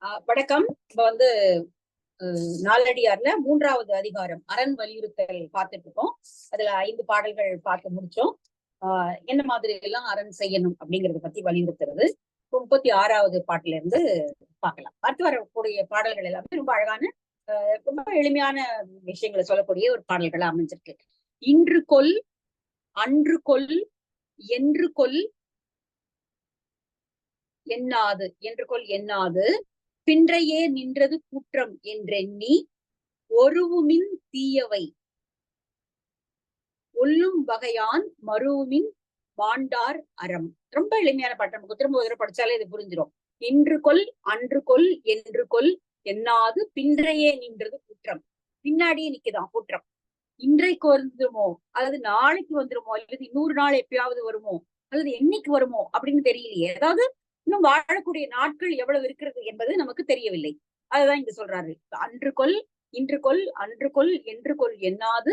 வணக்கம். இப்ப வந்து நாலடியார்ல 3வது அதிகாரம் அரண் வலியுறுத்தல் பார்த்துட்டு இருக்கோம். அதுல 5 பாடல்கள் பார்த்து முடிச்சோம். என்ன மாதிரி எல்லாம் அரண் செய்யணும் அப்படிங்கறத பத்தி வலியுறுத்துறது 36வது பாட்டுல இருந்து பார்க்கலாம். அடுத்து வரக்கூடிய பாடல்கள் எல்லாமே ரொம்ப அழகான ரொம்ப எளிமையான விஷயங்களை சொல்லக்கூடிய ஒரு பாடல்களா அமைஞ்சிருக்கு. இன்று கொல், அன்று கொல், என்று கொல் எண்ணாது, என்று கொல் எண்ணாது, பின்றையே நின்றது கூற்றம் என்றெண்ணி ஒருவுமின் தீயவை ஒல்லும் வகையான் மருவுமின் மாண்டார் அறம். ரொம்ப எளிமையான பாட்டு, நமக்கு திரும்ப ஒரு படிச்சாலே இது புரிஞ்சிடும். இன்று கொல், அன்று கொல், என்று கொல் எண்ணாது, பின்றையே நின்றது குற்றம். பின்னாடியே நிக்குதான் குற்றம். இன்றைக்கு வந்துருமோ, அல்லது நாளைக்கு வந்துருமோ, அல்லது 100 நாள் எப்பயாவது வருமோ, அல்லது என்னைக்கு வருமோ அப்படின்னு தெரியலையே. அதாவது இன்னும் வாழக்கூடிய நாட்கள் எவ்வளவு இருக்கிறது என்பது நமக்கு தெரியவில்லை. அதுதான் இங்க சொல்றாரு. அன்று கொல், இன்று கொல், அன்று கொல், என்று கொல் எண்ணாது,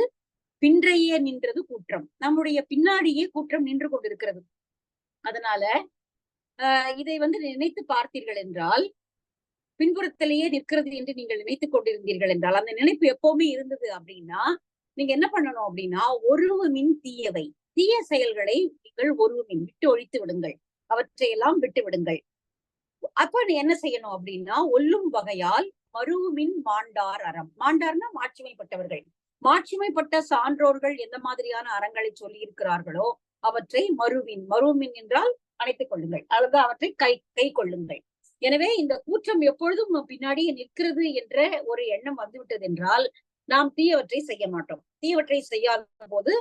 பின்றையே நின்றது கூற்றம். நம்முடைய பின்னாடியே கூற்றம் நின்று கொண்டிருக்கிறது. அதனால இதை நினைத்து பார்த்தீர்கள் என்றால், பின்புறத்திலேயே நிற்கிறது என்று நீங்கள் நினைத்துக் கொண்டிருந்தீர்கள் என்றால், அந்த நினைப்பு எப்பவுமே இருந்தது அப்படின்னா நீங்க என்ன பண்ணணும் அப்படின்னா, ஒருவுமின் தீயவை, தீய செயல்களை நீங்கள் ஒருவுமின் விட்டு ஒழித்து விடுங்கள், அவற்றையெல்லாம் விட்டு விடுங்கள். அப்ப நீ என்ன செய்யணும் அப்படின்னா, ஒல்லும் வகையால் மருவுமின் மாண்டார் அறம். மாண்டார்னா மாட்சிமைப்பட்டவர்கள். மாட்சிமைப்பட்ட சான்றோர்கள் எந்த மாதிரியான அறங்களை சொல்லி இருக்கிறார்களோ அவற்றை மருவின், மருவின் என்றால் அணைத்துக் கொள்ளுங்கள், அல்லது அவற்றை கை கொள்ளுங்கள். எனவே இந்த கூற்றம் எப்பொழுதும் பின்னாடியே நிற்கிறது என்ற ஒரு எண்ணம் வந்துவிட்டது என்றால் நாம் தீயவற்றை செய்ய மாட்டோம். தீயவற்றை செய்யாத போது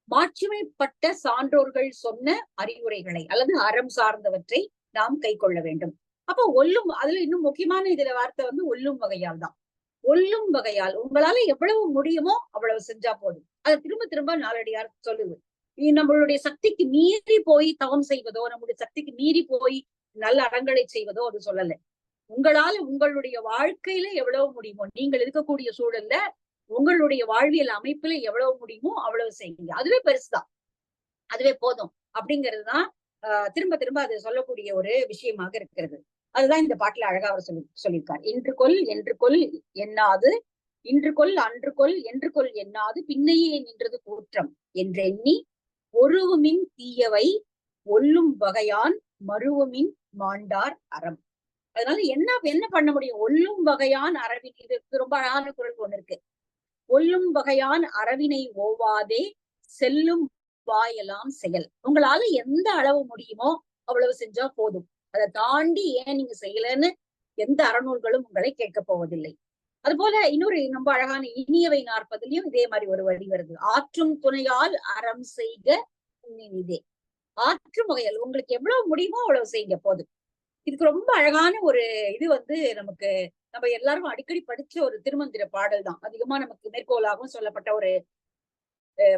மாட்சிமைப்பட்ட சான்றோர்கள் சொன்ன அறிவுரைகளை அல்லது அறம் சார்ந்தவற்றை நாம் கை கொள்ள வேண்டும். அப்ப ஒல்லும், அதுல இன்னும் முக்கியமான இதுல வார்த்தை ஒல்லும் வகையால் தான். ஒல்லும் வகையால் உங்களால எவ்வளவு முடியுமோ அவ்வளவு செஞ்சா போதும். அதை திரும்ப திரும்ப நாலடியார் சொல்லுது. நம்மளுடைய சக்திக்கு மீறி போய் தவம் செய்வதோ, நம்முடைய சக்திக்கு மீறி போய் நல்ல அறங்களை செய்வதோ அது சொல்லல. உங்களால உங்களுடைய வாழ்க்கையில எவ்வளவு முடியுமோ, நீங்கள் இருக்கக்கூடிய சூழல்ல உங்களுடைய வாழ்வியல் அமைப்புல எவ்வளவு முடியுமோ அவ்வளவு செய்யுங்க. அதுவே பெருசுதான், அதுவே போதும் அப்படிங்கிறதுதான் திரும்ப திரும்ப அது சொல்லக்கூடிய ஒரு விஷயமாக இருக்கிறது. அதுதான் இந்த பாட்டுல அழகா அவர் சொல்லியிருக்கார். இன்று கொல், என்று கொல் எண்ணாது, இன்று கொல், அன்று கொல், என்று கொல் எண்ணாது, பின்னையே நின்றது கூற்றம் என்றெண்ணி ஒருவுமின் தீயவை ஒல்லும் வகையான் மருவுமின் மாண்டார் அறம். அதனால என்ன பண்ண முடியும்? ஒல்லும் வகையான் அறவின், இது ரொம்ப அழகான குரல் ஒண்ணு இருக்கு. ஒல்லும் வகையான் அறவினை ஓவாதே செல்லும் வாயெல்லாம் செயல். உங்களால எந்த அளவு முடியுமோ அவ்வளவு செஞ்சா போதும். அதை தாண்டி ஏன் நீங்க செய்யலன்னு எந்த அறநூல்களும் உங்களை கேட்க போவதில்லை. அது போல இன்னொரு ரொம்ப அழகான இனியவை 40லயும் இதே மாதிரி ஒரு வரி வருது. ஆற்றும் துணையால் அறம் செய்க இதே. ஆற்றும் வகையால் உங்களுக்கு எவ்வளவு முடியுமோ அவ்வளவு செய்யுங்க போதும். இதுக்கு ரொம்ப அழகான ஒரு இது நமக்கு, நம்ம எல்லாரும் அடிக்கடி படிச்ச ஒரு திருமந்திர பாடல் தான். அதிகமா நமக்கு மேற்கோளாகவும் சொல்லப்பட்ட ஒரு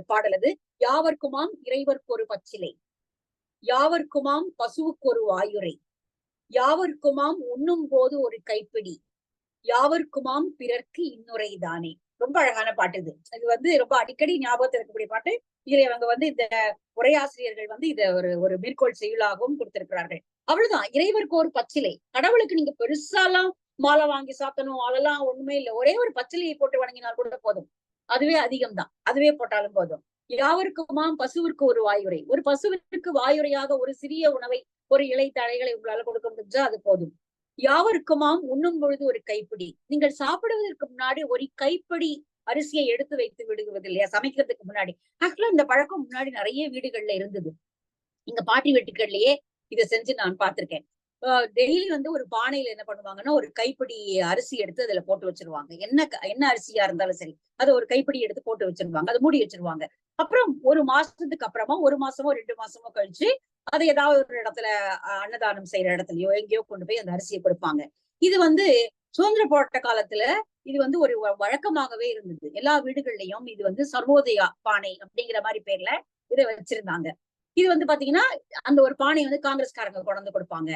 பாடல் அது. யாவர்க்குமாம் இறைவர்க்கு ஒரு பச்சிலை, யாவர்க்குமாம் பசுவுக்கு ஒரு வாயுரை, யாவர்க்குமாம் உண்ணும் போது ஒரு கைப்பிடி, யாவர்க்குமாம் பிறர்க்கு இன்னுரை தானே. ரொம்ப அழகான பாட்டு இது. இது ரொம்ப அடிக்கடி ஞாபகத்தில் இருக்கக்கூடிய பாட்டு. இதை அவங்க இந்த உரையாசிரியர்கள் இதை ஒரு மேற்கோள் செயலாகவும் கொடுத்திருக்கிறார்கள். அவ்வளவுதான். இறைவருக்கு ஒரு பச்சிலை. கடவுளுக்கு நீங்க பெருசாலாம் மாலை வாங்கி சாத்தணும் அதெல்லாம் ஒண்ணுமே இல்லை. ஒரே ஒரு பச்சிலையை போட்டு வணங்கினால் கூட போதும், அதுவே அதிகம்தான். அதுவே போட்டாலும் போதும். யாவருக்குமாம் பசுவிற்கு ஒரு வாயுரை. ஒரு பசுவிற்கு வாயுரையாக ஒரு சிறிய உணவை, ஒரு இலை தழைகளை உங்களால கொடுக்க முடிஞ்சா அது போதும். யாவருக்குமாம் உண்ணும் பொழுது ஒரு கைப்பிடி. நீங்கள் சாப்பிடுவதற்கு முன்னாடி ஒரு கைப்பிடி அரிசியை எடுத்து வைத்து விடுவது இல்லையா சமைக்கிறதுக்கு முன்னாடி. ஆக்சுவலா இந்த பழக்கம் முன்னாடி நிறைய வீடுகள்ல இருந்தது. இங்க பாட்டி வீட்டுகள்லயே இதை செஞ்சு நான் பார்த்திருக்கேன். டெய்லி ஒரு பானையில என்ன பண்ணுவாங்கன்னா, ஒரு கைப்பிடி அரிசி எடுத்து அதுல போட்டு வச்சிருவாங்க. என்ன அரிசியா இருந்தாலும் சரி, அதை ஒரு கைப்பிடி எடுத்து போட்டு வச்சிருவாங்க, அதை மூடி வச்சிருவாங்க. அப்புறம் ஒரு மாசத்துக்கு அப்புறமா, 1 மாசமோ 2 மாசமோ கழிச்சு அதை ஏதாவது ஒரு இடத்துல அன்னதானம் செய்யற இடத்துலயோ எங்கேயோ கொண்டு போய் அந்த அரிசியை கொடுப்பாங்க. இது சுதந்திர போராட்ட காலத்துல இது ஒரு வழக்கமாகவே இருந்தது. எல்லா வீடுகள்லயும் இது சர்வோதயா பானை அப்படிங்கிற மாதிரி பேர்ல இதை வச்சிருந்தாங்க. இது பாத்தீங்கன்னா அந்த ஒரு பானை காங்கிரஸ்காரங்க கொண்டு கொடுப்பாங்க.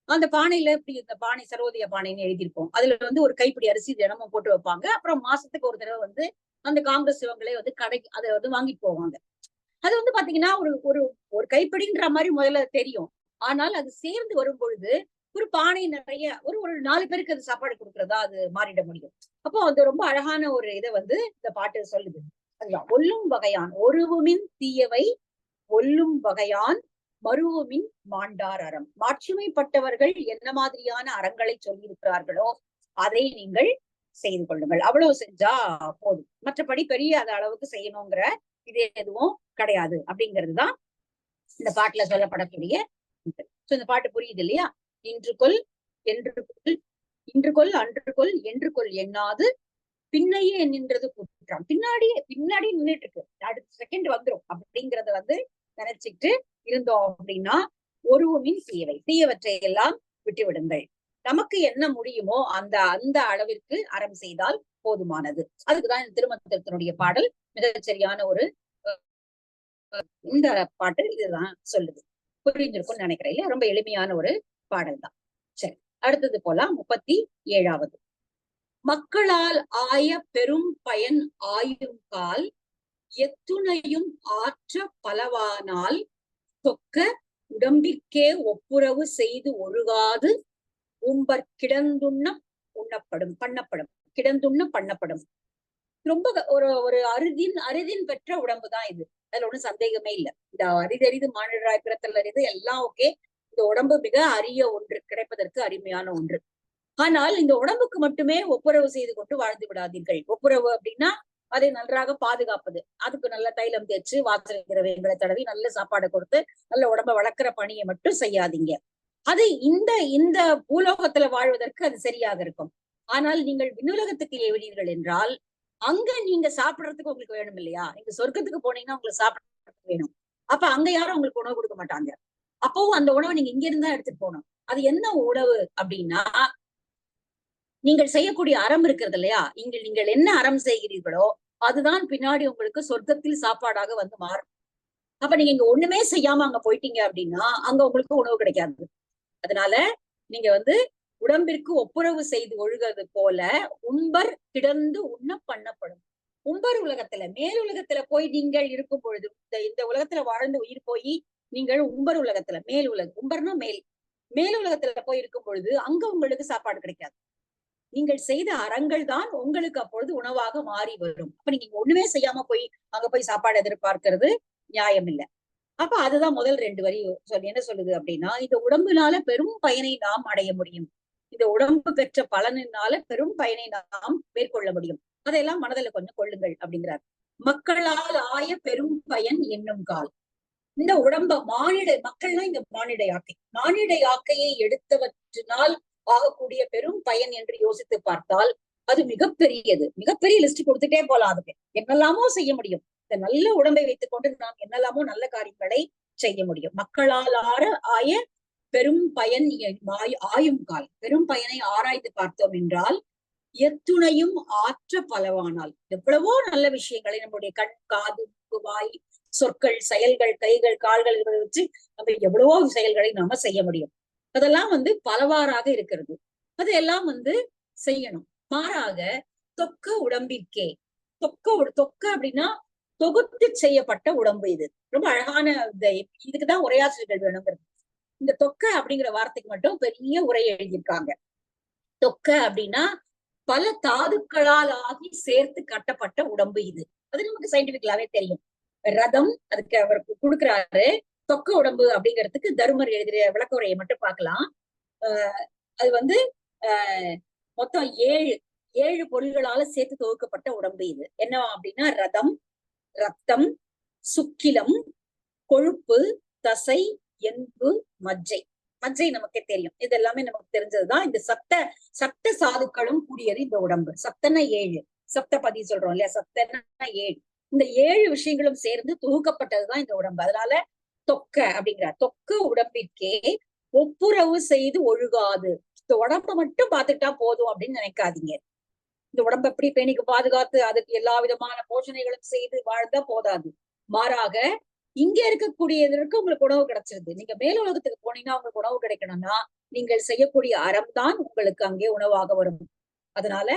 அந்த பானையில இப்படி இந்த பானை சர்வோதய பானைன்னு எழுதியிருப்போம். அதுல ஒரு கைப்பிடி அரிசி தினமும் போட்டு வைப்பாங்க. அப்புறம் மாசத்துக்கு ஒரு தடவை அந்த காங்கிரஸ் இவங்களே கடைக்கு அதை வாங்கிட்டு போவாங்க. அது பாத்தீங்கன்னா ஒரு ஒரு ஒரு கைப்பிடின்ற மாதிரி முதல்ல தெரியும். ஆனால் அது சேர்ந்து வரும் பொழுது ஒரு பானை நிறைய ஒரு ஒரு 4 பேருக்கு அது சாப்பாடு கொடுக்கறதா அது மாறிட முடியும். அப்போ அது ரொம்ப அழகான ஒரு இதை வந்து இந்த பாட்டு சொல்லுது. அதுதான் ஒல்லும் வகையான் ஒருவுமின் தீயவை ஒல்லும் வகையான் மருவுமின் மாண்டார் அறம். மாட்சிமைப்பட்டவர்கள் என்ன மாதிரியான அறங்களை சொல்லியிருக்கிறார்களோ அதை நீங்கள் செய்து கொள்ளுங்கள். அவ்வளவு செஞ்சா போதும். மற்றபடி பெரிய அந்த அளவுக்கு செய்யணுங்கிற இது எதுவும் கிடையாது அப்படிங்கிறதுதான் இந்த பாட்டுல சொல்லப்படக்கூடிய. இந்த பாட்டு புரியுது இல்லையா? இன்று கொல் என்று கொல், இன்று கொல் அன்று கொல் என்று கொல் எண்ணாது பின்னையே நின்றது குற்றம். பின்னாடி நின்றுட்டு இருக்கு, அடுத்த செகண்ட் வந்துடும் அப்படிங்கறத வந்து நினைச்சுட்டு இருந்தோம் அப்படின்னா ஒருவமின் தீயவற்றை எல்லாம் விட்டு விடுங்கள். நமக்கு என்ன முடியுமோ அந்த அந்த அளவிற்கு அறம் செய்தால் போதுமானது. அதுக்குதான் இந்த திருமந்திரத்தினுடைய பாடல் மிகச் சரியான ஒரு இந்த பாட்டு இதுதான் சொல்லுது. புரிஞ்சிருக்கும்னு நினைக்கிறேன் இல்லையா? ரொம்ப எளிமையான ஒரு பாடல் தான். சரி, அடுத்தது போலாம். 37வது. மக்களால் ஆய பெரும் பயன் ஆயும் கால் எத்துணையும் ஆற்ற பலவானால் தொக்க உடம்பிற்கே ஒப்புரவு செய்து ஒழுகாது உம்பர் கிடந்துண்ண உண்ணப்படும் பண்ணப்படும் கிடந்துண்ண பண்ணப்படும். ரொம்ப ஒரு ஒரு அரிதின் பெற்ற உடம்பு தான் இது. அதுல ஒண்ணும் சந்தேகமே இல்லை. இந்த அரிதறிது மானிடராய் பிறத்தல் அரிது எல்லாம் ஓகே. இந்த உடம்பு மிக அரிய ஒன்று, கிடைப்பதற்கு அருமையான ஒன்று. ஆனால் இந்த உடம்புக்கு மட்டுமே ஒப்புரவு செய்து கொண்டு வாழ்ந்து விடாதீர்கள். ஒப்புரவு அப்படின்னா அதை நன்றாக பாதுகாப்பது. அதுக்கு நல்ல தைலம் தேய்ச்சு வாசனை திரவியங்களை தடவி நல்ல சாப்பாடு கொடுத்து நல்ல உடம்ப வளர்க்கிற பணியை மட்டும் செய்யாதீங்க. அது இந்த இந்த பூலோகத்துல வாழ்வதற்கு அது சரியாக இருக்கும். ஆனால் நீங்கள் விண்ணுலகத்துக்கு ஏவினீர்கள் என்றால் அங்க நீங்க சாப்பிடறதுக்கு உங்களுக்கு வேணும் இல்லையா? நீங்க சொர்க்கத்துக்கு போனீங்கன்னா உங்களுக்கு சாப்பிடறதுக்கு வேணும். அப்ப அங்க யாரும் உங்களுக்கு உணவு கொடுக்க மாட்டாங்க. அப்பவும் அந்த உணவை நீங்க இங்க இருந்தா எடுத்துட்டு போகணும். அது என்ன உணவு அப்படின்னா நீங்கள் செய்யக்கூடிய அறம் இருக்கிறது இல்லையா? நீங்கள் என்ன அறம் செய்கிறீர்களோ அதுதான் பின்னாடி உங்களுக்கு சொர்க்கத்தில் சாப்பாடாக வந்து மாறும். அப்ப நீங்க இங்க ஒண்ணுமே செய்யாம அங்க போயிட்டீங்க அப்படின்னா அங்க உங்களுக்கு உணவு கிடைக்காது. அதனால நீங்க வந்து உடம்பிற்கு ஒப்புரவு செய்து ஒழுகிறது போல உம்பர் கிடந்து உண்ண பண்ணப்படும். உம்பர் உலகத்துல மேல் உலகத்துல போய் நீங்கள் இருக்கும் பொழுது இந்த உலகத்துல வாழ்ந்து உயிர் போய் நீங்கள் உம்பர் உலகத்துல மேல் உலகம், உம்பர்னா மேல் உலகத்துல போய் இருக்கும் பொழுது அங்க உங்களுக்கு சாப்பாடு கிடைக்காது. நீங்கள் செய்த அறங்கள் தான் உங்களுக்கு அப்பொழுது உணவாக மாறி வரும். அப்ப நீங்க ஒண்ணுமே செய்யாம போய் அங்க போய் சாப்பாடு எதிர்பார்க்கிறது நியாயம் இல்லை. அப்ப அதுதான் முதல் 2 வரி என்ன சொல்லுது அப்படின்னா, இந்த உடம்புனால பெரும் பயனை நாம் அடைய முடியும். இந்த உடம்பு பெற்ற பலனினால பெரும் பயனை நாம் மேற்கொள்ள முடியும். அதையெல்லாம் மனதில் கொஞ்சம் கொள்ளுங்கள் அப்படிங்கிறார். மக்களால் ஆய பெரும் பயன் என்னும் கால். இந்த உடம்ப மக்கள்னா இந்த மானிட யாக்கையை எடுத்தவற்றினால் ஆகக்கூடிய பெரும் பயன் என்று யோசித்து பார்த்தால் அது மிகப்பெரிய லிஸ்ட் கொடுத்துட்டே போலாம். அதுக்கு என்னெல்லாமோ செய்ய முடியும். இந்த நல்ல உடம்பை வைத்துக் கொண்டு நாம் என்னெல்லாமோ நல்ல காரியங்களை செய்ய முடியும். மக்களால் ஆய பெரும் பயன் ஆயும் கால். பெரும் பயனை ஆராய்ந்து பார்த்தோம் என்றால் எத்துணையும் ஆற்ற பலவானால் எவ்வளவோ நல்ல விஷயங்களை நம்முடைய கண், காது, வாய், சொற்கள், செயல்கள், கைகள், கால்கள் இதை வச்சு நம்ம எவ்வளவோ செயல்களை நாம செய்ய முடியும். அதெல்லாம் வந்து பலவாறாக இருக்கிறது. அதையெல்லாம் வந்து செய்யணும். மாறாக தொக்க உடம்பிற்கே தொக்க அப்படின்னா தொகுத்து செய்யப்பட்ட உடம்பு. இது ரொம்ப அழகான இதுக்குதான் உரையாசிரியர்கள் வேணுங்கிறது. இந்த தொக்க அப்படிங்கிற வார்த்தைக்கு மட்டும் பெரிய உரை எழுதியிருக்காங்க. தொக்க அப்படின்னா பல தாதுக்களால் ஆகி சேர்த்து கட்டப்பட்ட உடம்பு இது. அது நமக்கு சயின்டிபிக்கலாவே தெரியும். ரதம் அதுக்கு அவருக்கு கொடுக்குறாரு. தொக்க உடம்பு அப்படிங்கிறதுக்கு தருமர் எழுதிய விளக்க உரையை மட்டும் பார்க்கலாம். அது வந்து மொத்தம் 7 பொருள்களால சேர்த்து தொகுக்கப்பட்ட உடம்பு இது. என்ன அப்படின்னா ரதம், ரத்தம், சுக்கிலம், கொழுப்பு, தசை, எலும்பு, மஜ்ஜை நமக்கே தெரியும். இது எல்லாமே நமக்கு தெரிஞ்சதுதான். இந்த சப்த சாதுக்களும் கூடியது இந்த உடம்பு. சப்தன 7, சப்தபதி சொல்றோம் இல்லையா? சப்தன 7. இந்த 7 விஷயங்களும் சேர்ந்து தொகுக்கப்பட்டதுதான் இந்த உடம்பு. அதனால தொக்க அப்படிங்கிறார். தொக்க உடம்பிற்கே ஒப்புரவு செய்து ஒழுகாது. இந்த உடம்ப மட்டும் பார்த்துட்டா போதும் அப்படின்னு நினைக்காதீங்க. இந்த உடம்பு எப்படி பேணிக்கு பாதுகாத்து அதுக்கு எல்லா விதமான போஷணைகளும் செய்து வாழ்ந்தா போதாது. மாறாக இங்க இருக்கக்கூடியதற்கு உங்களுக்கு உணவு கிடைச்சிருது. நீங்க மேல் உலகத்துக்கு போனீங்கன்னா உங்களுக்கு உணவு கிடைக்கணும்னா நீங்கள் செய்யக்கூடிய அறம் தான் உங்களுக்கு அங்கே உணவாக வரும். அதனால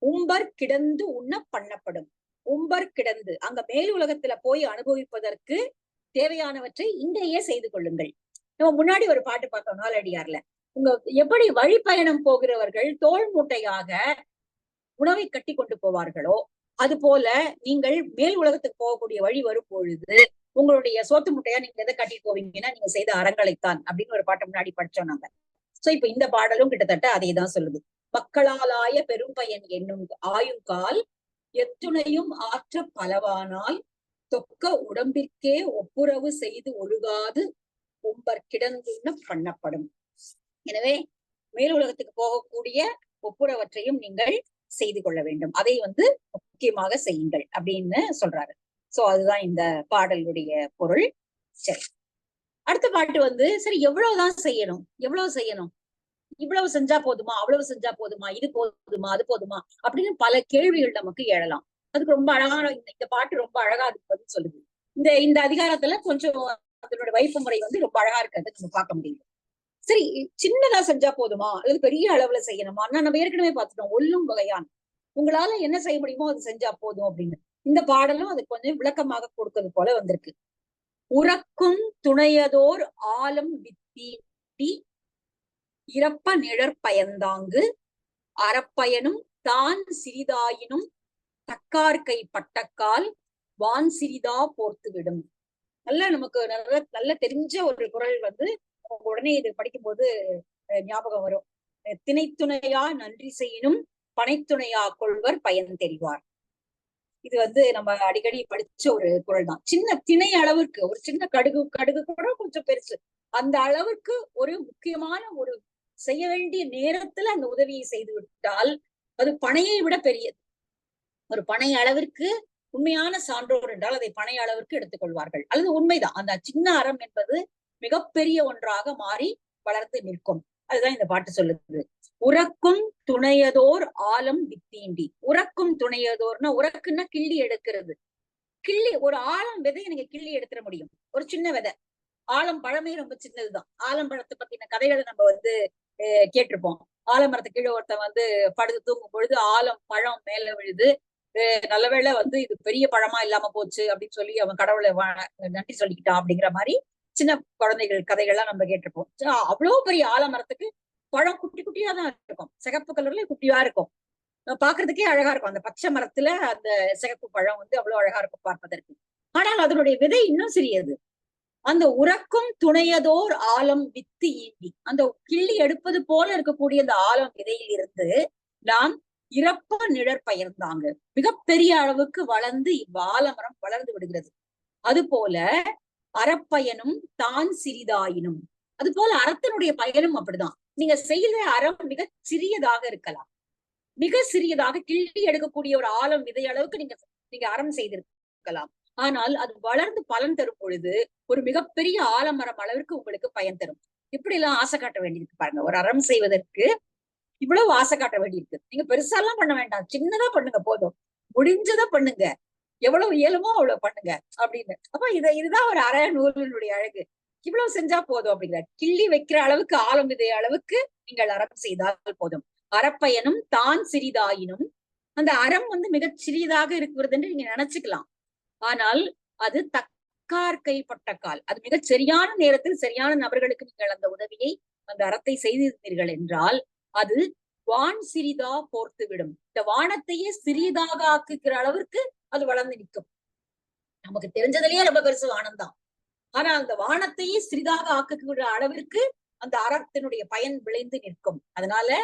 உம்பர் கிடந்து உண்ண பண்ணப்படும். உம்பர் கிடந்து அங்க மேல் உலகத்துல போய் அனுபவிப்பதற்கு தேவையானவற்றை இங்கேயே செய்து கொள்ளுங்கள். நம்ம முன்னாடி ஒரு பாட்டு பார்த்தோம் நாலடியார்ல, உங்க எப்படி வழிப்பயணம் போகிறவர்கள் தோல் மூட்டையாக உணவை கட்டி கொண்டு போவார்களோ அது போல நீங்கள் மேல் உலகத்துக்கு போகக்கூடிய வழி வரும் பொழுது உங்களுடைய சோத்து முட்டையா நீங்க எதை கட்டிட்டு போவீங்கன்னா நீங்க செய்த அறங்களைத்தான் அப்படின்னு ஒரு பாட்டை முன்னாடி படிச்சோம் நாங்க. சோ இப்ப இந்த பாடலும் கிட்டத்தட்ட அதே தான் சொல்லுது. மக்களாலாய பெரும் பயன் என்னும் ஆயுங்கால் எத்துணையும் ஆற்ற பலவானால் தொக்க உடம்பிற்கே ஒப்புரவு செய்து ஒழுகாது ஒம்பர் கிடந்துண்ண பண்ணப்படும். எனவே மேல் உலகத்துக்கு போகக்கூடிய ஒப்புரவற்றையும் நீங்கள் செய்து கொள்ள வேண்டும். அதை முக்கியமாக செய்யுங்கள் அப்படின்னு சொல்றாரு. சோ அதுதான் இந்த பாடலுடைய பொருள். சரி, அடுத்த பாட்டு சரி எவ்வளவுதான் செய்யணும், எவ்வளவு செய்யணும், இவ்வளவு செஞ்சா போதுமா, அவ்வளவு செஞ்சா போதுமா, இது போதுமா, அது போதுமா அப்படின்னு பல கேள்விகள் நமக்கு எழலாம். அதுக்கு ரொம்ப அழகான இந்த பாட்டு ரொம்ப அழகா அதுக்கு பதில் சொல்லுது. இந்த அதிகாரத்துல கொஞ்சம் அதனோட வைப்பு முறை ரொம்ப அழகா இருக்கிறது நம்ம பார்க்க முடியுது. சரி, சின்னதா செஞ்சா போதுமா அல்லது பெரிய அளவுல செய்யணுமா? நம்ம ஏற்கனவே பார்த்துட்டோம், ஒல்லும் வகையான் உங்களால என்ன செய்ய முடியுமோ அது செஞ்சா போதும் அப்படின்னு. இந்த பாடலும் அது கொஞ்சம் விளக்கமாக கொடுக்கிறது போல வந்திருக்கு. உறக்கும் துணையதோர் ஆலம் வித்தி இறப்ப நிழற்பயந்தாங்கு அறப்பயனும் தான் சிறிதாயினும் தக்கார்கை பட்டக்கால் வான் சிறிதா போர்த்து விடும். நமக்கு நல்ல தெரிஞ்ச ஒரு குரல் உடனே இது படிக்கும் போது ஞாபகம் வரும். திணைத்துணையா நன்றி செய்யினும் பனைத்துணையா கொள்வர் பயன் தெரிவார். இது நம்ம அடிக்கடி படிச்ச ஒரு குரல் தான். சின்ன திணை அளவுக்கு ஒரு சின்ன கடுகு கூட கொஞ்சம் பெருசு, அந்த அளவுக்கு ஒரு முக்கியமான ஒரு செய்ய வேண்டிய நேரத்துல அந்த உதவியை செய்து விட்டால் அது பனையை விட பெரியது. ஒரு பனை அளவிற்கு உண்மையான சான்றோர் என்றால் அதை பனை அளவிற்கு எடுத்துக்கொள்வார்கள். அல்லது உண்மைதான், அந்த சின்ன அறம் என்பது மிகப்பெரிய ஒன்றாக மாறி வளர்ந்து நிற்கும். அதுதான் இந்த பாட்டு சொல்லுது. உறக்கும் துணையதோர் ஆலம் வித்தீண்டி. உறக்கும் துணையதோர்னா, உறக்குன்னா கிள்ளி எடுக்கிறது. கிள்ளி ஒரு ஆலம் விதையை நீங்க கிள்ளி எடுத்துட முடியும், ஒரு சின்ன விதை. ஆலம் பழமே ரொம்ப சின்னதுதான். ஆலம்பழத்தை பத்தின கதைகளை நம்ம கேட்டிருப்போம். ஆலமரத்து கீழே ஒருத்தன் படுத்து தூங்கும் பொழுது ஆலம் பழம் மேல விழுது. நல்லவேளை இது பெரிய பழமா இல்லாம போச்சு அப்படின்னு சொல்லி அவன் கடவுளை நன்றி சொல்லிக்கிட்டான் அப்படிங்கிற மாதிரி சின்ன குழந்தைகள் கதைகள்லாம் நம்ம கேட்டிருப்போம். அவ்வளவு பெரிய ஆலமரத்துக்கு பழம் குட்டி குட்டியா தான் இருக்கும், சிகப்பு கலர்ல குட்டியா இருக்கும், பாக்குறதுக்கே அழகா இருக்கும். அந்த பச்சை மரத்துல அந்த சிகப்பு பழம் அவ்வளவு அழகா இருக்கும் பார்ப்பதற்கு. ஆனால் அதனுடைய விதை இன்னும் சிறியது. அந்த உறக்கும் துணையதோர் ஆலம் வித்து ஈண்டி, அந்த கிள்ளி எடுப்பது போல இருக்கக்கூடிய அந்த ஆலம் விதையில் இருந்து நாம் இறப்ப நிழற்பயர்ந்தாங்க மிகப்பெரிய அளவுக்கு வளர்ந்து இவ்வாலமரம் வளர்ந்து விடுகிறது. அது போல அறப்பயனும் தான் சிறிதாயினும், அது போல அறத்தினுடைய பயனும் அப்படிதான். நீங்க செய்த அறம் மிக சிறியதாக இருக்கலாம், மிக சிறியதாக கிள்ளி எடுக்கக்கூடிய ஒரு ஆலம் விதை அளவுக்கு நீங்க அறம் செய்திருக்கலாம். ஆனால் அது வளர்ந்து பலன் தரும் பொழுது ஒரு மிகப்பெரிய ஆலமரம் அளவிற்கு உங்களுக்கு பயன் தரும். இப்படி எல்லாம் ஆசை காட்ட வேண்டியிருக்கு பாருங்க. ஒரு அறம் செய்வதற்கு இவ்வளவு ஆசை காட்ட வேண்டியிருக்கு. நீங்க பெருசாலாம் பண்ண வேண்டாம், சின்னதா பண்ணுங்க போதும், முடிஞ்சதை பண்ணுங்க, எவ்வளவு இயலுமோ அவ்வளவு பண்ணுங்க அப்படின்னு. அப்ப இதுதான் ஒரு அற நூலினுடைய அழகு. இவ்வளவு செஞ்சா போதும் அப்படிங்கிற, கிள்ளி வைக்கிற அளவுக்கு ஆலம் விதை அளவுக்கு நீங்கள் அறம் செய்தால் போதும். அறப்பயனும் தான் சிறிதாயினும், அந்த அறம் மிகச் சிறியதாக இருக்கிறது என்று நீங்க நினைச்சுக்கலாம். ஆனால் அது தக்கார் கைப்பட்டக்கால், அது மிகச் சரியான நேரத்தில் சரியான நபர்களுக்கு நீங்கள் அந்த உதவியை அந்த அறத்தை செய்திருந்தீர்கள் என்றால் அது வான் சிறிதா போர்த்து விடும். இந்த வானத்தையே சிறியதாக ஆக்குகிற அளவிற்கு அது வளர்ந்து நிற்கும். நமக்கு தெரிஞ்சதுலயே ரொம்ப பெருசு வானம் தான். ஆனா அந்த வானத்தையே சிறிதாக ஆக்குகிற அளவிற்கு அந்த அறத்தினுடைய பயன் விளைந்து நிற்கும். அதனால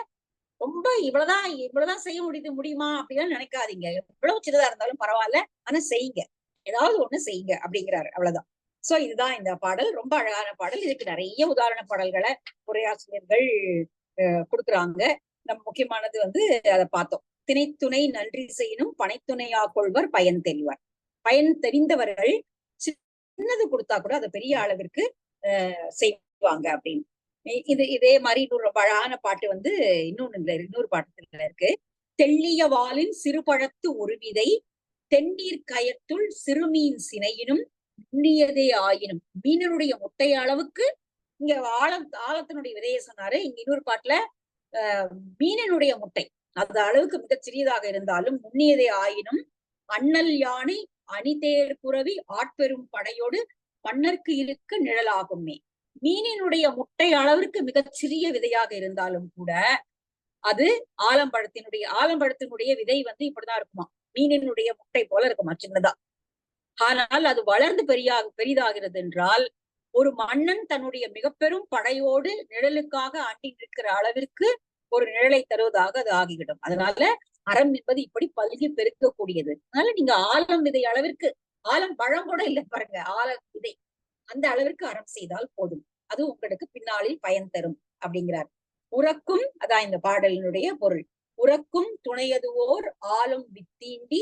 ரொம்ப இவ்வளவுதான் செய்ய முடியுமா அப்படின்னு நினைக்காதீங்க. எவ்வளவு சின்னதா இருந்தாலும் பரவாயில்ல, ஆனா செய்யுங்க, ஏதாவது ஒண்ணு செய்யுங்க அப்படிங்கிறாரு. அவ்வளவுதான். சோ இதுதான் இந்த பாடல். ரொம்ப அழகான பாடல். இதுக்கு நிறைய உதாரண பாடல்களை உரையாசிரியர்கள் கொடுக்குறாங்க. நம்ம முக்கியமானது அதை பார்த்தோம். திணைத்துணை நன்றி செய்யணும் பனைத்துணையா கொள்வர் பயன் தெரிவார். பயன் தெரிந்தவர்கள் சின்னது கொடுத்தா கூட அதை பெரிய அளவிற்கு செய்வாங்க அப்படின்னு. இதே மாதிரி இன்னொரு ரொம்ப அழகான பாட்டு இன்னொரு பாட்டுல இருக்கு. தெள்ளிய வாளின் சிறுபழத்து ஒருவிதை தென்னீர் கயத்துள் சிறுமீன் சினையினும் நுண்ணியதே ஆயினும். மீனனுடைய முட்டை அளவுக்கு இங்க ஆழத்தினுடைய விதையை சொன்னாரு. இங்க இன்னொரு பாட்டுல மீனனுடைய முட்டை அந்த அளவுக்கு மிகச் சிறியதாக இருந்தாலும் நுண்ணியதே ஆயினும் அண்ணல் யானை அணிதேர் புறவி ஆட்பெரும் படையோடு மன்னர்க்கு இருக்க நிழலாகுமே. மீனினுடைய முட்டை அளவிற்கு மிகச் சிறிய விதையாக இருந்தாலும் கூட அது ஆலம்பழத்தினுடைய விதை வந்து இப்படிதான் இருக்குமா, மீனினுடைய முட்டை போல இருக்குமா, சின்னதா. ஆனால் அது வளர்ந்து பெரிதாகிறது என்றால் ஒரு மன்னன் தன்னுடைய மிக பெரும் படையோடு நிழலுக்காக ஆண்டி நிற்கிற அளவிற்கு ஒரு நிழலை தருவதாக அது ஆகிவிடும். அதனால அறம் என்பது இப்படி பல்கி பெருக்கக்கூடியது. அதனால நீங்க ஆலம் விதை அளவிற்கு, ஆலம் பழம் கூட இல்லை பாருங்க, ஆலம் விதை அந்த அளவிற்கு அறம் செய்தால் போதும், அது உங்களுக்கு பின்னாளில் பயன் தரும் அப்படிங்கிறார். உறக்கும், அதான் இந்த பாடலினுடைய பொருள். உறக்கும் துணையதுவோர் ஆளும் வித்தீண்டி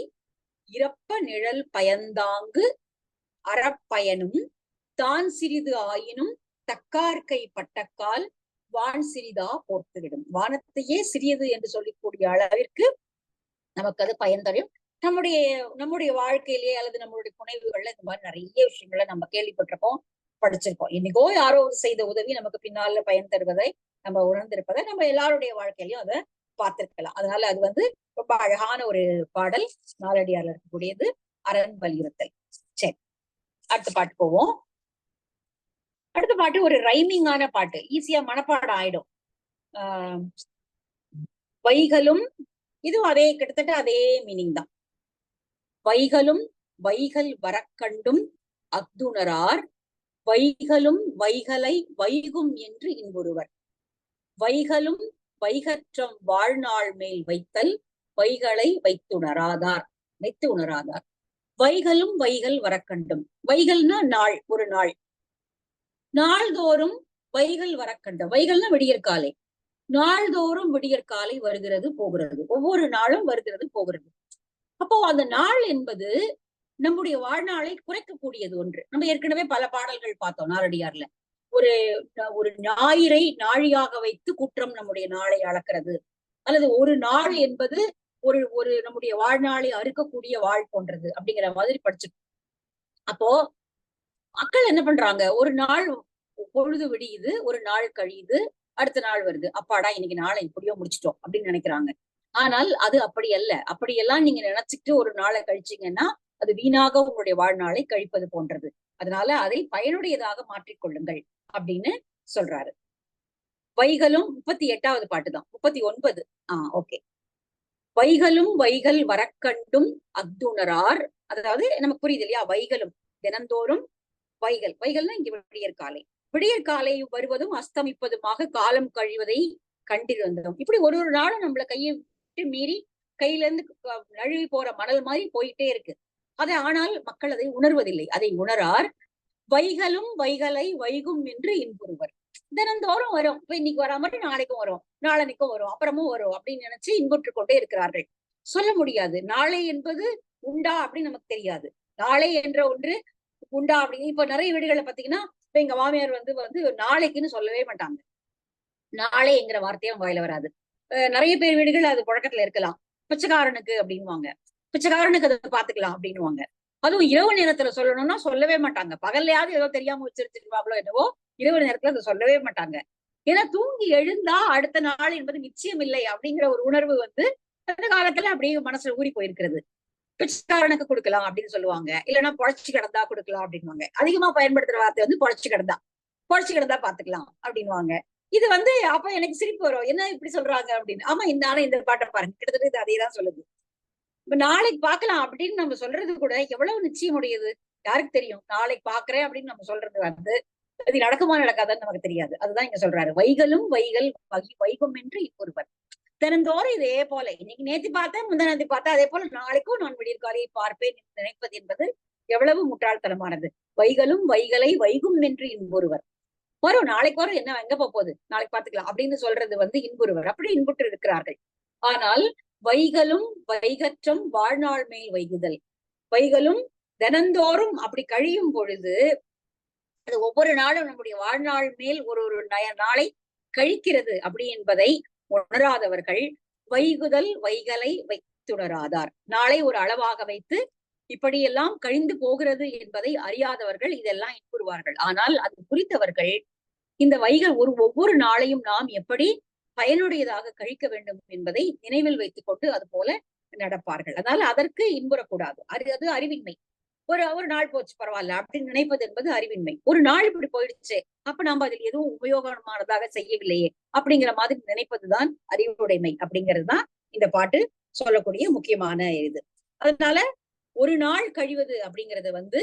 இறப்ப நிழல் பயந்தாங்கு அறப்பயனும் தான் சிறிது ஆயினும் தக்கார்கை பட்டக்கால் வான் சிறிதா போர்த்துவிடும். வானத்தையே சிறியது என்று சொல்லக்கூடிய அளவிற்கு நமக்கு அது பயன் தரும். நம்முடைய வாழ்க்கையிலேயே அல்லது நம்மளுடைய புனைவுகள்ல இந்த மாதிரி நிறைய விஷயங்களை நம்ம கேள்விப்பட்டிருப்போம், படிச்சிருப்போம். இன்னைக்கோ யாரோ செய்த உதவி நமக்கு பின்னால பயன் தருவதை நம்ம உணர்ந்திருப்பதை நம்ம எல்லாருடைய வாழ்க்கையிலயும் அதை பார்த்திருக்கலாம். அதனால அது வந்து ரொம்ப அழகான ஒரு பாடல், நாலடியார்ல இருக்கக்கூடியது, அரண் வலியுறுத்தல். சரி, அடுத்த பாட்டு போவோம். அடுத்த பாட்டு ஒரு ரைமிங்கான பாட்டு, ஈஸியா மனப்பாடம் ஆயிடும். வைகளும், இதுவும் அதே கிட்டத்தட்ட அதே மீனிங் தான். வைகளும் வைகள் வரக்கண்டும் அக்துணரார் வைகளும் வைகளை வைகும் என்று இன்புறுவர். வைகளும் வைகற்றம் வாழ்நாள் மேல் வைத்தல் வைகளை வைத்து உணராதார். வைகளும் வைகள் வரக்கண்டும், வைகள்னா நாள், ஒரு நாள், நாள்தோறும் வைகள் வரக்கண்டும், வைகள்னா விடியற்காலை, நாள்தோறும் விடியற்காலை வருகிறது போகிறது, ஒவ்வொரு நாளும் வருகிறது போகிறது. அப்போ அந்த நாள் என்பது நம்முடைய வாழ்நாளை குறைக்கக்கூடியது ஒன்று. நம்ம ஏற்கனவே பல பாடல்கள் பார்த்தோம் நாலடியார்ல. ஒரு ஞாயிறை நாழியாக வைத்து குற்றம் நம்முடைய நாளை அளக்கிறது, அல்லது ஒரு நாள் என்பது ஒரு நம்முடைய வாழ்நாளை அறுக்கக்கூடிய வாழ் போன்றது அப்படிங்கிற மாதிரி படிச்சு. அப்போ மக்கள் என்ன பண்றாங்க, ஒரு நாள் பொழுது விடியுது, ஒரு நாள் கழியுது, அடுத்த நாள் வருது, அப்பாடா இன்னைக்கு நாளை இப்படியோ முடிச்சிட்டோம் அப்படின்னு நினைக்கிறாங்க. ஆனால் அது அப்படி அல்ல. அப்படியெல்லாம் நீங்க நினைச்சுட்டு ஒரு நாளை கழிச்சீங்கன்னா அது வீணாக உங்களுடைய வாழ்நாளை கழிப்பது போன்றது. அதனால அதை பயனுடையதாக மாற்றிக்கொள்ளுங்கள் அப்படின்னு சொல்றாரு. வைகளும் 38வது பாட்டுதான், 39. ஓகே. வைகளும் வைகள் வரக்கண்டும் அக்துணரார், அதாவது நமக்கு புரியுது இல்லையா, வைகளும் தினந்தோறும், வைகள்னா இங்க விடியற்காலை வருவதும் அஸ்தமிப்பதுமாக காலம் கழிவதை கண்டிருந்தோம். இப்படி ஒரு நாளும் நம்மள கையை விட்டு மீறி கையில இருந்து நழுவி போற மணல் மாதிரி போயிட்டே இருக்கு. ஆனால் மக்கள் அதை உணர்வதில்லை. அதை உணரார். வைகளும் வைகளை வைகும் என்று இன்புறுவர். தினந்தோறும் வரும், இப்ப இன்னைக்கு வரா மாதிரி நாளைக்கும் வரும், நாளன்னைக்கும் வரும், அப்புறமும் வரும் அப்படின்னு நினைச்சு இன்புற்று கொண்டே இருக்கிறார்கள். சொல்ல முடியாது நாளை என்பது உண்டா அப்படின்னு நமக்கு தெரியாது. நாளை என்ற ஒன்று உண்டா அப்படின்னு இப்ப நிறைய வீடுகளை பாத்தீங்கன்னா, இப்ப எங்க மாமியார் வந்து நாளைக்குன்னு சொல்லவே மாட்டாங்க. நாளை என்கிற வார்த்தையும் வாயில வராது. நிறைய பேர் வீடுகள் அது புழக்கத்துல இருக்கலாம். பிச்சைக்காரனுக்கு அப்படின்வாங்க, பிச்சைக்காரனுக்கு அதை பாத்துக்கலாம் அப்படின்னுவாங்க. அதுவும் இரவு நேரத்துல சொல்லணும்னா சொல்லவே மாட்டாங்க. பகல்லையாவது ஏதோ தெரியாம வச்சிருச்சிருவாங்களோ என்னவோ, இரவு நேரத்துல அதை சொல்லவே மாட்டாங்க. ஏன்னா தூங்கி எழுந்தா அடுத்த நாள் என்பது நிச்சயம் இல்லை அப்படிங்கிற ஒரு உணர்வு வந்து அந்த காலத்துல அப்படியே மனசுல ஊறி போயிருக்கிறது. பிச்சைக்காரனுக்கு கொடுக்கலாம் அப்படின்னு சொல்லுவாங்க, இல்லைன்னா பொழைச்சு கிடந்தா கொடுக்கலாம் அப்படின்வாங்க. அதிகமா பயன்படுத்துற வார்த்தை வந்து பொழைச்சு கிடந்தா பாத்துக்கலாம் அப்படின்வாங்க. இது வந்து அப்ப எனக்கு சிரிப்பு வரும், என்ன இப்படி சொல்றாங்க அப்படின்னு. ஆமா, இந்த பாட்டை பாருங்க, கிட்டத்தட்ட இது அதேதான் சொல்லுது. இப்ப நாளைக்கு பாக்கலாம் அப்படின்னு நம்ம சொல்றது கூட எவ்வளவு நிச்சயம் உடையது, யாருக்கு தெரியும். நாளைக்கு பாக்குறேன் அப்படின்னு நம்ம சொல்றது வந்து அது நடக்குமா நடக்காதான்னு நமக்கு தெரியாது. அதுதான் இங்க சொல்றாரு. வைகளும் வைகள் வைகும் என்று இப்பொருவர். தினந்தோறும் இதே போல, இன்னைக்கு நேத்து பார்த்தேன், முந்தானத்தி பார்த்தேன், அதே போல நாளைக்கும் நான் விடியற்காலையை பார்ப்பேன் நினைப்பது என்பது எவ்வளவு முட்டாள்தனமானது. வைகளும் வைகளை வைகும் என்று இன்பொருவர். வரும், நாளைக்கு வரும், என்ன எங்க போகுது, நாளைக்கு பாத்துக்கலாம் அப்படின்னு சொல்றது வந்து இன்புறுவர். அப்படி இன்புற்று இருக்கிறார்கள். ஆனால் வைகளும் வைகற்றம் வாழ்நாள் மேல் வைகுதல், வைகளும் தினந்தோறும் அப்படி கழியும் பொழுது அது ஒவ்வொரு நாளும் நம்முடைய வாழ்நாள் மேல் ஒரு நாளை கழிக்கிறது அப்படி என்பதை உணராதவர்கள் வைகுதல் வைகளை வைத்துணராதார். நாளை ஒரு அளவாக வைத்து இப்படியெல்லாம் கழிந்து போகிறது என்பதை அறியாதவர்கள் இதெல்லாம் இன்புறுவார்கள். ஆனால் அது குறித்தவர்கள் இந்த வைகள் ஒவ்வொரு நாளையும் நாம் எப்படி பயனுடையதாக கழிக்க வேண்டும் என்பதை நினைவில் வைத்துக் கொண்டு அது போல நடப்பார்கள். அதனால அதற்கு இன்புறக்கூடாது. அது அறிவின்மை. ஒரு ஒரு நாள் போச்சு பரவாயில்ல அப்படின்னு நினைப்பது என்பது அறிவின்மை. ஒரு நாள் இப்படி போயிடுச்சு, அப்ப நாம அதில் எதுவும் உபயோகமானதாக செய்யவில்லையே அப்படிங்கிற மாதிரி நினைப்பதுதான் அறிவுடைமை அப்படிங்கிறதுதான் இந்த பாட்டு சொல்லக்கூடிய முக்கியமான இது. அதனால ஒரு நாள் கழிவது அப்படிங்கறது வந்து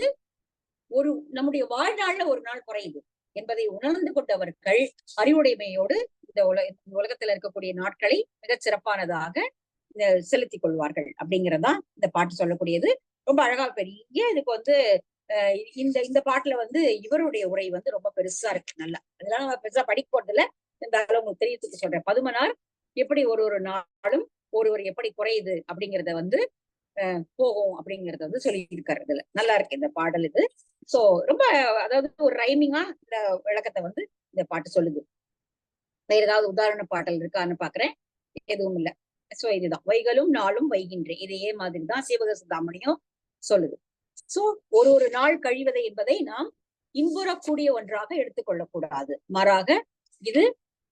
ஒரு நம்முடைய வாழ்நாள்ல ஒரு நாள் குறையுது என்பதை உணர்ந்து கொண்டவர்கள் அறிவுடைமையோடு இந்த உலகத்துல இருக்கக்கூடிய நாட்களை மிகச் சிறப்பானதாக செலுத்திக் கொள்வார்கள் அப்படிங்கறதுதான் இந்த பாட்டு சொல்லக்கூடியது. ரொம்ப அழகா பெரிய இதுக்கு வந்து இந்த இந்த பாட்டுல வந்து இவருடைய உரை வந்து ரொம்ப பெருசா இருக்கு. நல்லா அதெல்லாம் நம்ம பெருசா படிக்க போறதில்ல, இருந்தாலும் உங்களுக்கு தெரியறதுக்கு சொல்றேன். பதுமனார் எப்படி ஒரு ஒரு நாளும் ஒருவர் எப்படி குறையுது அப்படிங்கறத வந்து போகும் அப்படிங்கறத வந்து சொல்லி இருக்காரு. இதுல நல்லா இருக்கு இந்த பாடல் இது. சோ ரொம்ப அதாவது ஒரு ரைமிங்கா இந்த விளக்கத்தை வந்து இந்த பாட்டு சொல்லுது. வேற ஏதாவது உதாரண பாடல் இருக்கான்னு பாக்குறேன், எதுவும் இல்ல. சோ இதுதான் வைகளும் நாளும் வைகின்றேன், இதையே மாதிரிதான் சீவக சிந்தாமணியும் சொல்லுது. சோ ஒரு ஒரு நாள் கழிவதை என்பதை நாம் இன்புறக்கூடிய ஒன்றாக எடுத்துக்கொள்ளக்கூடாது. மாறாக இது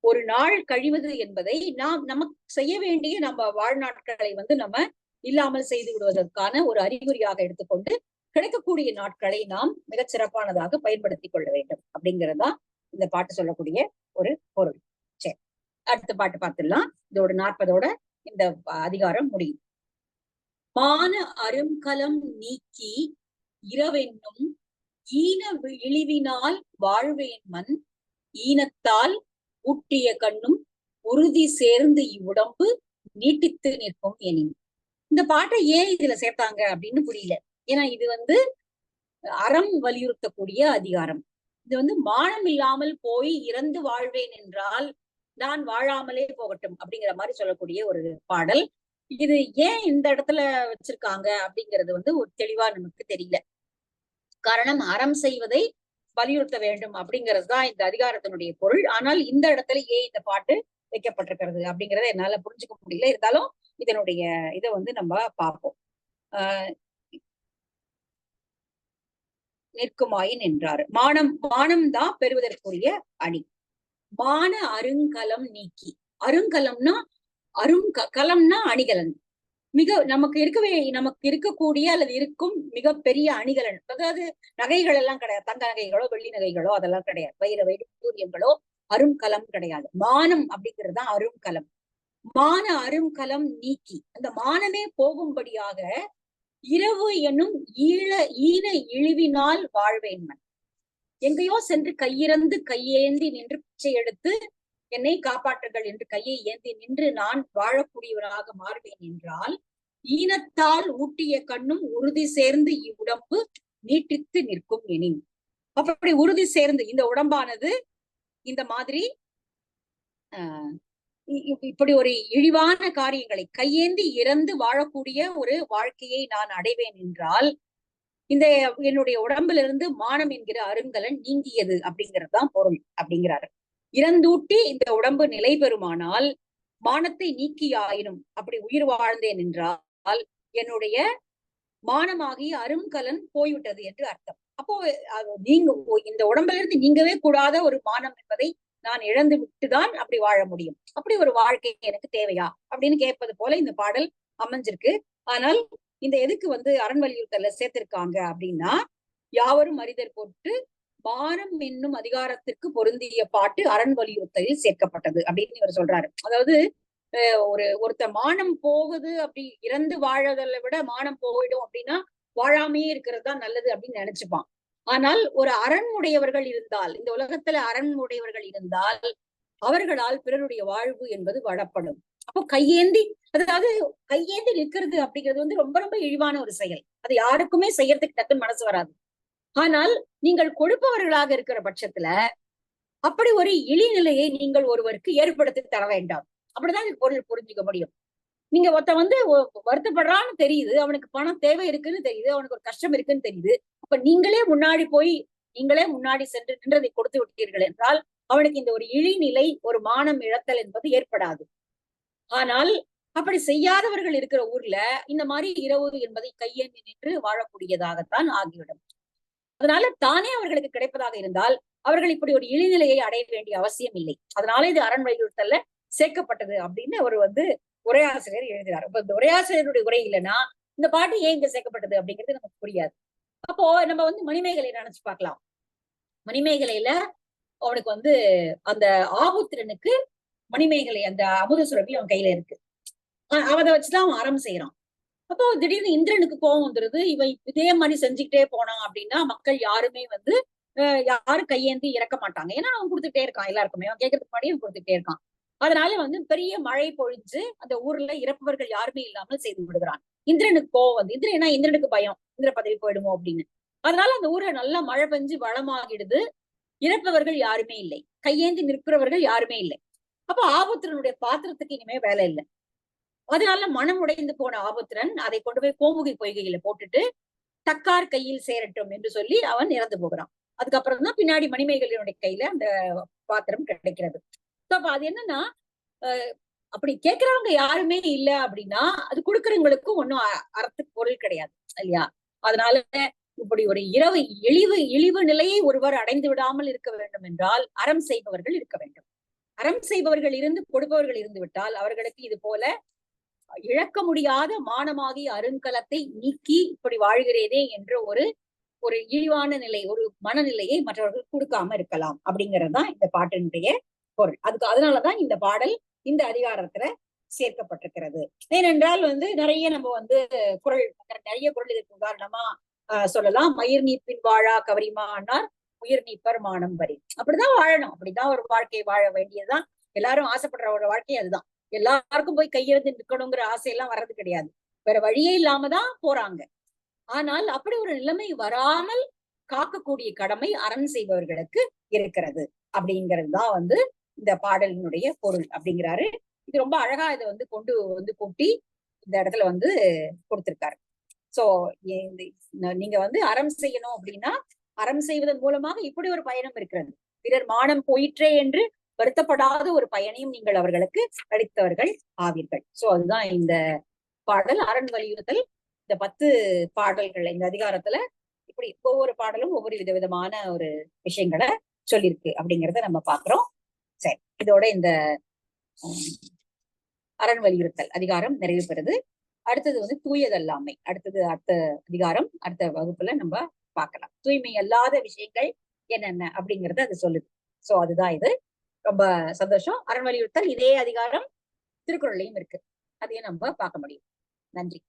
ஒரு நாள் கழிவது என்பதை நாம் நமக்கு செய்ய வேண்டிய நம்ம வாழ்நாட்களை வந்து நம்ம இல்லாமல் செய்து விடுவதற்கான ஒரு அறிகுறியாக எடுத்துக்கொண்டு கிடைக்கக்கூடிய நாட்களை நாம் மிகச் சிறப்பானதாக பயன்படுத்திக் கொள்ள வேண்டும் அப்படிங்கறதா இந்த பாட்டு சொல்லக்கூடிய ஒரு பொருள். சரி, அடுத்த பாட்டு பார்த்துடலாம். இதோட 40ஓட இந்த அதிகாரம் முடியும். மான அருங்கலம் நீக்கி இரவென்னும் ஈன இழிவினால் வாழ்வேன் மண், ஈனத்தால் ஊட்டிய கண்ணும் உறுதி சேர்ந்து இவ்வுடம்பு நீட்டித்து நிற்கும் எனின். இந்த பாட்டை ஏன் இதுல சேர்த்தாங்க அப்படின்னு புரியல. ஏன்னா இது வந்து அறம் வலியுறுத்தக்கூடிய அதிகாரம். இது வந்து மானம் இல்லாமல் போய் இறந்து வாழ்வேன் என்றால் நான் வாழாமலே போகட்டும் அப்படிங்கிற மாதிரி சொல்லக்கூடிய ஒரு பாடல். இது ஏன் இந்த இடத்துல வச்சிருக்காங்க அப்படிங்கிறது வந்து ஒரு தெளிவா நமக்கு தெரியல. காரணம் அறம் செய்வதை வலியுறுத்த வேண்டும் அப்படிங்கிறது தான் இந்த அதிகாரத்தினுடைய பொருள். ஆனால் இந்த இடத்துல ஏன் இந்த பாட்டு வைக்கப்பட்டிருக்கிறது அப்படிங்கறத என்னால புரிஞ்சுக்க முடியல. இருந்தாலும் இதனுடைய இதை வந்து நம்ம பார்ப்போம். நிற்குமாயின் என்றாரு. மானம் தான் பெறுவதற்குரிய அணி. மான அருங்கலம் நீக்கி, அருங்கலம்னா கலம்னா அணிகலன். நமக்கு இருக்கக்கூடிய அல்லது இருக்கும் மிகப்பெரிய அணிகலன். அதாவது நகைகள் எல்லாம் கிடையாது, தங்க நகைகளோ வெள்ளி நகைகளோ அதெல்லாம் கிடையாது, வைர வைடூரியங்களோ அருங்கலம் கிடையாது. மானம் அப்படிங்கிறது தான் அருங்கலம். மான அருங்கலம் நீக்கி அந்த மானமே போகும்படியாக இரவு என்னும் ஈன இழிவினால் வாழ்வேன்மன். எங்கேயோ சென்று கையிறந்து கையேந்தி நின்று பிச்சை எடுத்து என்னை காப்பாற்றுங்கள் என்று கையை ஏந்தி நின்று நான் வாழக்கூடியவராக மாறுவேன் என்றால் ஈனத்தால் ஊட்டிய கண்ணும் உறுதி சேர்ந்து இவ்வுடம்பு நீட்டித்து நிற்கும் எனின். அப்படி உறுதி சேர்ந்து இந்த உடம்பானது இந்த மாதிரி இப்படி ஒரு இழிவான காரியங்களை கையேந்தி இறந்து வாழக்கூடிய ஒரு வாழ்க்கையை நான் அடைவேன் என்றால் இந்த என்னுடைய உடம்பிலிருந்து மானம் என்கிற அருங்கலன் நீங்கியது அப்படிங்கறதுதான் பொருள் அப்படிங்கிறாரு. இறந்தூட்டி இந்த உடம்பு நிலை பெறுமானால் மானத்தை நீக்கியாயினும் அப்படி உயிர் வாழ்ந்தேன் என்றால் என்னுடைய மானமாகிய அருங்கலன் போய்விட்டது என்று அர்த்தம். அப்போ நீங்க இந்த உடம்புல இருந்து நீங்கவே கூடாத ஒரு மானம் என்பதை நான் இழந்து விட்டுதான் அப்படி வாழ முடியும். அப்படி ஒரு வாழ்க்கை எனக்கு தேவையா அப்படின்னு கேட்பது போல இந்த பாடல் அமைஞ்சிருக்கு. ஆனால் இந்த எதுக்கு வந்து அரண் வலியுறுத்தல சேர்த்திருக்காங்க அப்படின்னா, யாவரும் அறிதற் போட்டு மானம் என்னும் அதிகாரத்திற்கு பொருந்திய பாட்டு அரண் வலியுறுத்தலில் சேர்க்கப்பட்டது அப்படின்னு இவர் சொல்றாரு. அதாவது ஒருத்த மானம் போகுது, அப்படி இறந்து வாழறதை விட மானம் போயிடும் அப்படின்னா வாழாமையே இருக்கிறது தான் நல்லது அப்படின்னு நினைச்சுப்பான். ஆனால் ஒரு அரண் உடையவர்கள் இருந்தால், இந்த உலகத்துல அரண் உடையவர்கள் இருந்தால் அவர்களால் பிறருடைய வாழ்வு என்பது வளப்படும். அப்போ கையேந்தி, அதாவது கையேந்தி நிற்கிறது அப்படிங்கிறது வந்து ரொம்ப ரொம்ப இழிவான ஒரு செயல். அது யாருக்குமே செய்யறதுக்கு டக்குன்னு மனசு வராது. ஆனால் நீங்கள் கொடுப்பவர்களாக இருக்கிற பட்சத்துல அப்படி ஒரு இழிநிலையை நீங்கள் ஒருவருக்கு ஏற்படுத்தி தர வேண்டாம். அப்படிதான் இது பொருள் புரிஞ்சுக்க முடியும். நீங்க ஒருத்த வந்து வருத்தப்படுறான்னு தெரியுது, அவனுக்கு பணம் தேவை இருக்குன்னு தெரியுது, அவனுக்கு ஒரு கஷ்டம் இருக்குன்னு தெரியுது. அப்ப நீங்களே முன்னாடி சென்று நின்றதை கொடுத்து விட்டீர்கள் என்றால் அவனுக்கு இந்த ஒரு இழிநிலை, ஒரு மானம் இழத்தல் என்பது ஏற்படாது. ஆனால் அப்படி செய்யாதவர்கள் இருக்கிற ஊர்ல இந்த மாதிரி இரவு என்பதை கையேந்தி நின்று வாழக்கூடியதாகத்தான் ஆகிவிடும். அதனால தானே அவர்களுக்கு கிடைப்பதாக இருந்தால் அவர்கள் இப்படி ஒரு இழிநிலையை அடைய வேண்டிய அவசியம் இல்லை. அதனால இது அரண் வலியுறுத்தல்ல சேர்க்கப்பட்டது அப்படின்னு அவர் வந்து உரையாசிரியர் எழுதுகிறார். இப்ப இந்த உரையாசிரியருடைய உரை இல்லைன்னா இந்த பாட்டு ஏன் இங்க சேர்க்கப்பட்டது அப்படிங்கிறது நமக்கு புரியாது. அப்போ நம்ம வந்து மணிமேகலை நினைச்சு பார்க்கலாம். மணிமேகலையில அவனுக்கு வந்து அந்த ஆபுத்திரனுக்கு மணிமேகலை அந்த அமுத சுரபி அவன் கையில இருக்கு. அவனை வச்சுதான் அவன் அறம் செய்யறான். அப்போ திடீர்னு இந்திரனுக்கு கோபம் வந்துருது. இவன் இதே மாதிரி செஞ்சுக்கிட்டே போனான் அப்படின்னா மக்கள் யாருமே வந்து யாரும் கையேந்தி இறக்க மாட்டாங்க. ஏன்னா அவன் கொடுத்துட்டே இருக்கான் எல்லாருக்குமே. அவன் கேட்கறதுக்கு முன்னாடி அவன் கொடுத்துட்டே இருக்கான். அதனால வந்து பெரிய மழை பொழிஞ்சு அந்த ஊர்ல இறப்பவர்கள் யாருமே இல்லாமல் செய்து விடுகிறான். இந்திரனுக்கு கோவம் வந்து இந்திரனுக்கு பயம், இந்திர பதவி போயிடுமோ அப்படின்னு. அதனால அந்த ஊர்ல நல்லா மழை பெஞ்சு வளமாகிடுது. இறப்பவர்கள் யாருமே இல்லை, கையேந்தி நிற்கிறவர்கள் யாருமே இல்லை. அப்ப ஆபுத்திரனுடைய பாத்திரத்துக்கு இனிமே வேலை இல்லை. அதனால மனம் உடைந்து போன ஆபுத்திரன் அதை கொண்டு போய் கோமுகி பொய்கையில போட்டுட்டு தக்கார் கையில் சேரட்டும் என்று சொல்லி அவன் இறந்து போகிறான். அதுக்கப்புறம் தான் பின்னாடி மணிமேகலையினுடைய கையில அந்த பாத்திரம் கிடைக்கிறது. அப்ப அது என்னன்னா அப்படி கேட்கிறவங்க யாருமே இல்ல அப்படின்னா அது கொடுக்கறவங்களுக்கும் ஒன்னும் அறத்துக்கு பொருள் கிடையாது இல்லையா? அதனால இப்படி ஒரு இழிவு நிலையை ஒருவர் அடைந்து விடாமல் இருக்க வேண்டும் என்றால் அறம் செய்பவர்கள் இருக்க வேண்டும். அறம் செய்பவர்கள் இருந்து கொடுப்பவர்கள் இருந்து விட்டால் அவர்களுக்கு இது போல இழக்க முடியாத மானமாகிய அருங்கலத்தை நீக்கி இப்படி வாழ்கிறேனே என்ற ஒரு இழிவான நிலை, ஒரு மனநிலையை மற்றவர்கள் கொடுக்காம இருக்கலாம் அப்படிங்கறதுதான் இந்த பாட்டினுடைய பொருள். அதனாலதான் இந்த பாடல் இந்த அதிகாரத்துல சேர்க்கப்பட்டிருக்கிறது. ஏனென்றால் வந்து நிறைய நம்ம வந்து நிறைய குறள் இதற்கு உதாரணமா சொல்லலாம். மயிர் நீப்பின் வாழா கவரிமானார் உயிர் நீப்பர் மானம் வரி. அப்படிதான் வாழணும், அப்படிதான் ஒரு வாழ்க்கையை வாழ வேண்டியதுதான். எல்லாரும் ஆசைப்படுற ஒரு வாழ்க்கை அதுதான். எல்லாருக்கும் போய் கையெழுந்து நிற்கணுங்கிற ஆசையெல்லாம் வர்றது கிடையாது. வேற வழியே இல்லாம தான் போறாங்க. ஆனால் அப்படி ஒரு நிலைமை வராமல் காக்கக்கூடிய கடமை அறம் செய்பவர்களுக்கு இருக்கிறது அப்படிங்கிறது தான் வந்து இந்த பாடலினுடைய பொருள் அப்படிங்கிறாரு. இது ரொம்ப அழகா இதை வந்து கொண்டு வந்து கூட்டி இந்த இடத்துல வந்து கொடுத்திருக்காரு. சோ நீங்க வந்து அறம் செய்யணும் அப்படின்னா அறம் செய்வதன் மூலமாக இப்படி ஒரு பயணம் இருக்கிறது. பிறர் மானம் போயிற்றே என்று வருத்தப்படாத ஒரு பயனையும் நீங்கள் அவர்களுக்கு அளித்தவர்கள் ஆவீர்கள். சோ அதுதான் இந்த பாடல். அரண் வலியுறுத்தல் இந்த 10 பாடல்கள் இந்த அதிகாரத்துல இப்படி ஒவ்வொரு பாடலும் ஒவ்வொரு விதவிதமான ஒரு விஷயங்களை சொல்லியிருக்கு அப்படிங்கிறத நம்ம பாக்குறோம். சரி, இதோட இந்த அரண் வலியுறுத்தல் அதிகாரம் நிறைவு பெறுது. அடுத்தது வந்து தூயதல்லாமை. அடுத்த அதிகாரம் அடுத்த வகுப்புல நம்ம பார்க்கலாம். தூய்மை அல்லாத விஷயங்கள் என்னென்ன அப்படிங்கறது அது சொல்லுது. சோ அதுதான் இது. ரொம்ப சந்தோஷம். அரண் வலியுறுத்தல் இதே அதிகாரம் திருக்குறள்லையும் இருக்கு, அதையும் நம்ம பார்க்க முடியும். நன்றி.